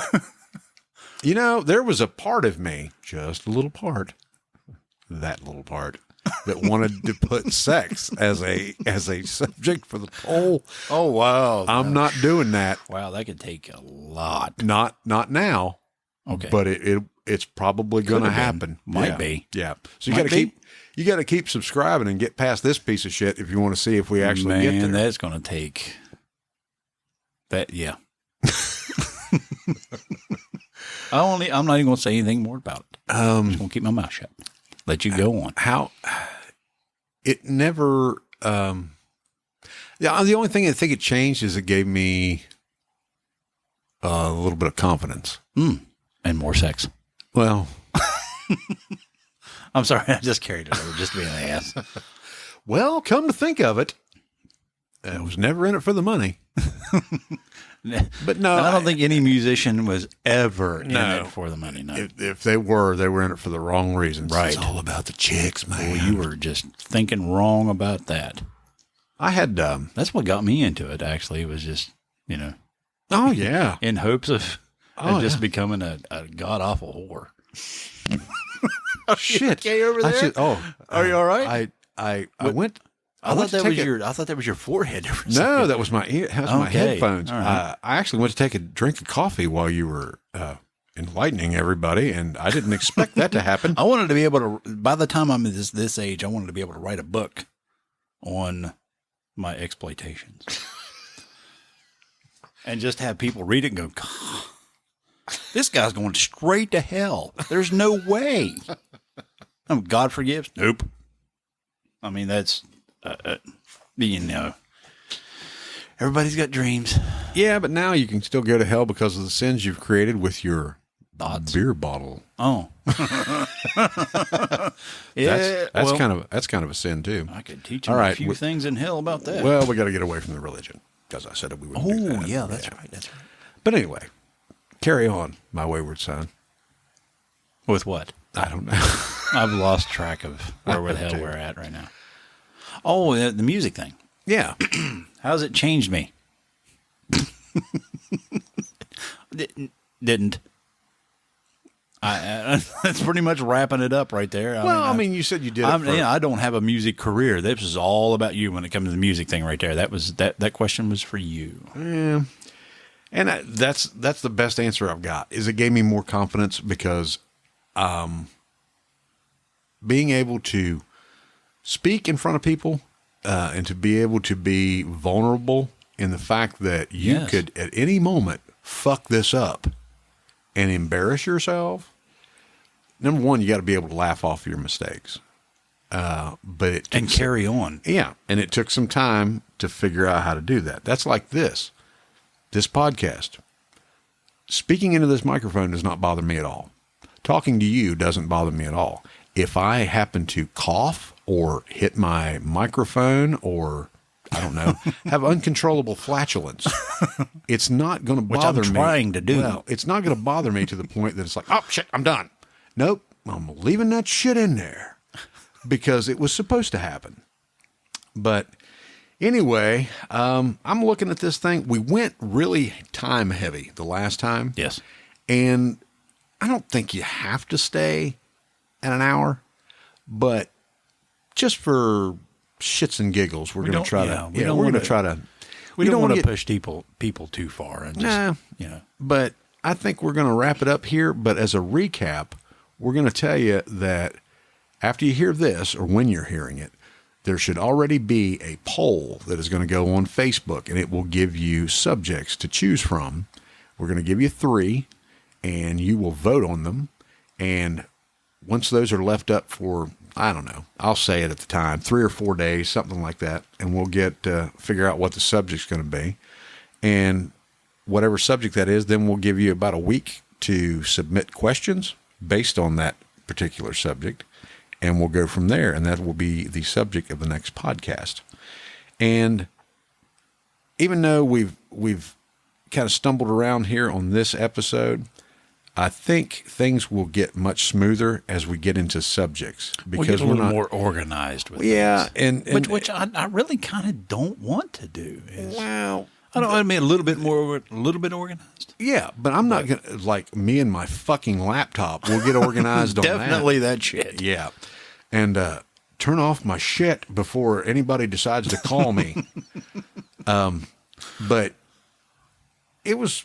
You know, there was a part of me, just a little part, that little part, that wanted to put sex as a subject for the poll. Oh, wow. I'm not doing that. Wow, that could take a lot. Not now. Okay. But it's probably going to Could've been. happen. Might Yeah. be. Yeah. So you Might got to be. you got to keep subscribing and get past this piece of shit if you want to see if we actually get there. That's going to take that. Yeah. I'm not even going to say anything more about it. I'm just going to keep my mouth shut. Let you go on. How it never, yeah, the only thing I think it changed is it gave me a little bit of confidence. And more sex. Well, I'm sorry. I just carried it over just being an ass. well, come to think of it, I was never in it for the money. But no, I don't think any musician was ever in No. it for the money. No. if they were in it for the wrong reasons. Right. It's all about the chicks, man. Well, you were just thinking wrong about that. I had, That's what got me into it, actually. It was just, oh yeah. in hopes of Oh, just yeah. becoming a god-awful whore. Shit. Okay over there? Are you all right? I went. I went thought to that was take I thought that was your forehead. For a No, second. that was my my Okay. headphones. All right. I actually went to take a drink of coffee while you were enlightening everybody, and I didn't expect that to happen. I wanted to be able to. By the time I'm this age, I wanted to be able to write a book on my exploitations, and just have people read it and go, "God, this guy's going straight to hell. There's no way." God forgives. Nope. I mean, that's everybody's got dreams. Yeah, but now you can still go to hell because of the sins you've created with your thoughts. beer bottle. Oh. Yeah. That's well, kind of a sin too. I could teach him All a right, few things in hell about that. Well, we got to get away from the religion because I said that we wouldn't do oh, that. yeah, that's right. That's right. But anyway, carry on, my wayward son. With what? I don't know. I've lost track of where the hell we're at right now. Oh, the music thing. Yeah. How's it changed me? Didn't. That's pretty much wrapping it up right there. I mean, you said you did. I don't have a music career. This is all about you when it comes to the music thing right there. That question was for you. Yeah. And that's the best answer I've got. Is it gave me more confidence because, being able to speak in front of people, and to be able to be vulnerable in the fact that you Yes. could at any moment fuck this up and embarrass yourself. Number one, you got to be able to laugh off your mistakes. But it took And carry on. yeah, and it took some time to figure out how to do that. That's like this podcast. Speaking into this microphone does not bother me at all. Talking to you doesn't bother me at all. If I happen to cough or hit my microphone or, I don't know, have uncontrollable flatulence, it's not going to bother me. Which I'm trying to do. Well, it's not going to bother me to the point that it's like, oh, shit, I'm done. Nope, I'm leaving that shit in there because it was supposed to happen. But anyway, I'm looking at this thing. We went really time heavy the last time. Yes. And I don't think you have to stay at an hour, but just for shits and giggles, we're going to try to. We don't we're going to wanna- try to. We don't want to get- push people too far and just, Nah. you know. But I think we're going to wrap it up here. But as a recap, we're going to tell you that after you hear this, or when you're hearing it, there should already be a poll that is going to go on Facebook, and it will give you subjects to choose from. We're going to give you 3, and you will vote on them. And once those are left up for, I don't know, I'll say it at the time, 3 or 4 days, something like that, and we'll figure out what the subject's going to be. And whatever subject that is, then we'll give you about a week to submit questions based on that particular subject, and we'll go from there, and that will be the subject of the next podcast. And even though we've kind of stumbled around here on this episode, I think things will get much smoother as we get into subjects We'll because get a we're little not more organized with Yeah, things. and Which I really kind of don't want to do. well, I don't want to be a little bit organized. yeah, but I'm not gonna like me and my fucking laptop. We'll get organized on that. Definitely that shit. Yeah, and turn off my shit before anybody decides to call me. But it was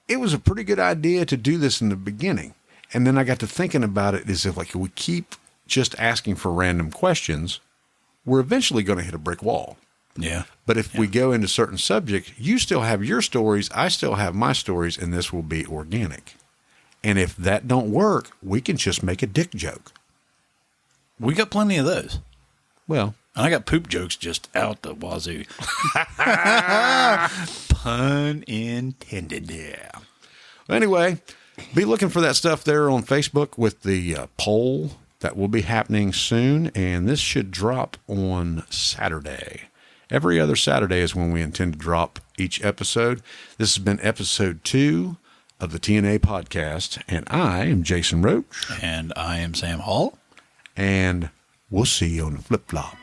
a pretty good idea to do this in the beginning, and then I got to thinking about it. Is if like we keep just asking for random questions, we're eventually going to hit a brick wall. Yeah. But if we go into certain subjects, you still have your stories, I still have my stories, and this will be organic. And if that don't work, we can just make a dick joke. We got plenty of those. Well, And I got poop jokes just out the wazoo. Pun intended. yeah. Anyway, be looking for that stuff there on Facebook with the poll that will be happening soon. And this should drop on Saturday. Every other Saturday is when we intend to drop each episode. This has been episode 2 of the TNA podcast. And I am Jason Roach. And I am Sam Hall. And we'll see you on the flip flop.